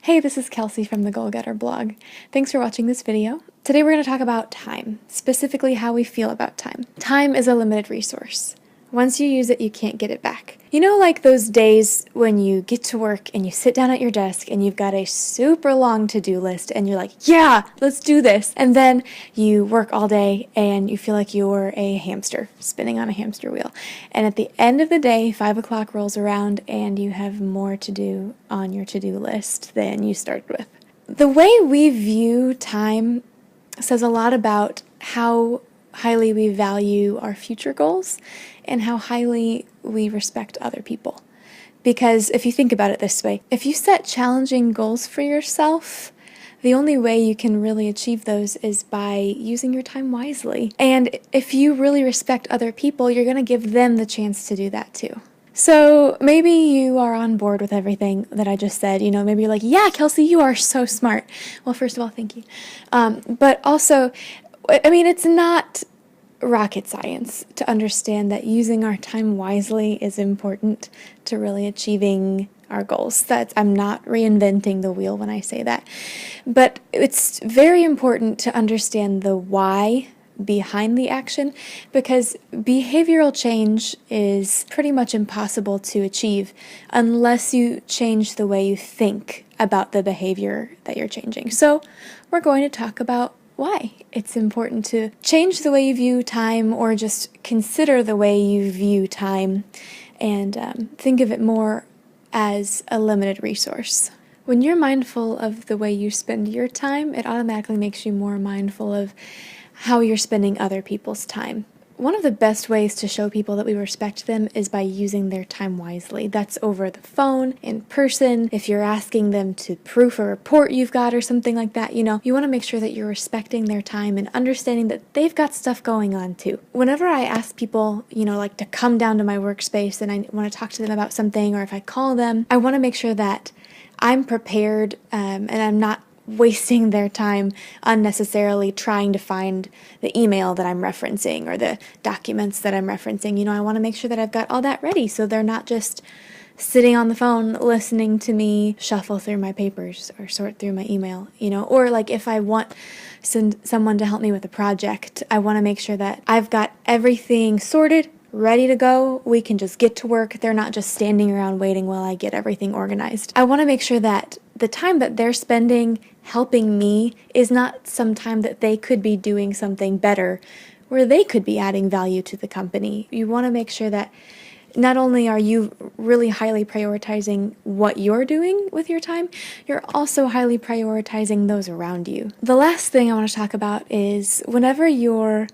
Hey, this is Kelsey from the Goal Getter blog. Thanks for watching this video. Today we're going to talk about time, specifically how we feel about time. Time is a limited resource. Once you use it, you can't get it back. You know, like those days when you get to work and you sit down at your desk and you've got a super long to-do list and you're like, yeah, let's do this. And then you work all day and you feel like you're a hamster spinning on a hamster wheel. And at the end of the day, 5 o'clock rolls around and you have more to do on your to-do list than you started with. The way we view time says a lot about how highly we value our future goals and how highly we respect other people. Because if you think about it this way, if you set challenging goals for yourself, the only way you can really achieve those is by using your time wisely. And if you really respect other people, you're going to give them the chance to do that too. So maybe you are on board with everything that I just said. You know, maybe you're like, yeah, Kelsey, you are so smart. Well, first of all, thank you. But also, I mean, it's not rocket science to understand that using our time wisely is important to really achieving our goals. I'm not reinventing the wheel when I say that. But it's very important to understand the why behind the action, because behavioral change is pretty much impossible to achieve unless you change the way you think about the behavior that you're changing. So we're going to talk about why it's important to change the way you view time, or just consider the way you view time and think of it more as a limited resource. When you're mindful of the way you spend your time, it automatically makes you more mindful of how you're spending other people's time. One of the best ways to show people that we respect them is by using their time wisely. That's over the phone, in person, if you're asking them to proof a report you've got or something like that. You know, you want to make sure that you're respecting their time and understanding that they've got stuff going on too. Whenever I ask people, like to come down to my workspace and I want to talk to them about something, or if I call them, I want to make sure that I'm prepared and I'm not wasting their time unnecessarily trying to find the email that I'm referencing or the documents that I'm referencing. I want to make sure that I've got all that ready so they're not just sitting on the phone listening to me shuffle through my papers or sort through my email, or like if I want someone to help me with a project, I want to make sure that I've got everything sorted, ready to go. We can just get to work. They're not just standing around waiting while I get everything organized. I want to make sure that the time that they're spending helping me is not some time that they could be doing something better, where they could be adding value to the company. You want to make sure that not only are you really highly prioritizing what you're doing with your time, you're also highly prioritizing those around you. The last thing I want to talk about is whenever you're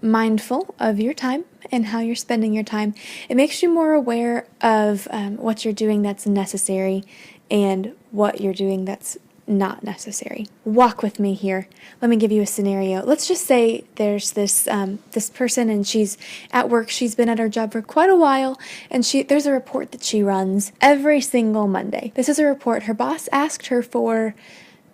mindful of your time and how you're spending your time, it makes you more aware of what you're doing that's necessary and what you're doing that's not necessary. Walk with me here. Let me give you a scenario. Let's just say there's this person and she's at work. She's been at her job for quite a while, and there's a report that she runs every single Monday. This is a report her boss asked her for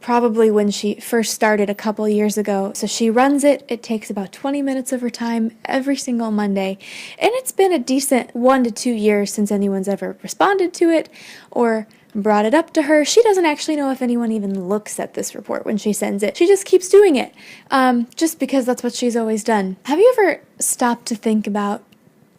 probably when she first started a couple years ago. So she runs it. It takes about 20 minutes of her time every single Monday. And it's been a decent 1 to 2 years since anyone's ever responded to it or brought it up to her. She doesn't actually know if anyone even looks at this report when she sends it. She just keeps doing it, just because that's what she's always done. Have you ever stopped to think about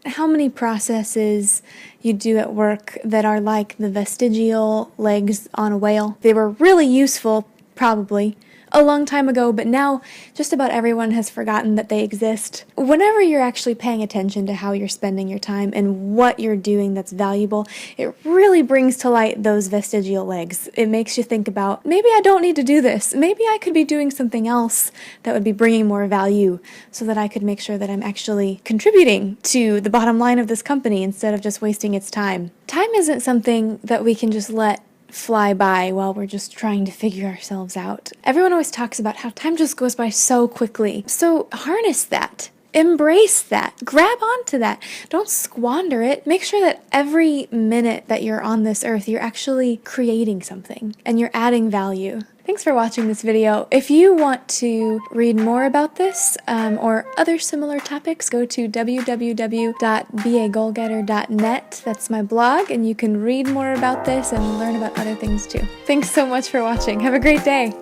how many processes you do at work that are like the vestigial legs on a whale? They were really useful, probably, a long time ago, but now just about everyone has forgotten that they exist. Whenever you're actually paying attention to how you're spending your time and what you're doing that's valuable, it really brings to light those vestigial legs. It makes you think about, maybe I don't need to do this. Maybe I could be doing something else that would be bringing more value so that I could make sure that I'm actually contributing to the bottom line of this company instead of just wasting its time. Time isn't something that we can just let fly by while we're just trying to figure ourselves out. Everyone always talks about how time just goes by so quickly. So harness that. Embrace that. Grab onto that. Don't squander it. Make sure that every minute that you're on this earth, you're actually creating something and you're adding value. Thanks for watching this video. If you want to read more about this or other similar topics, go to www.beagoalgetter.net. That's my blog, and you can read more about this and learn about other things too. Thanks so much for watching. Have a great day.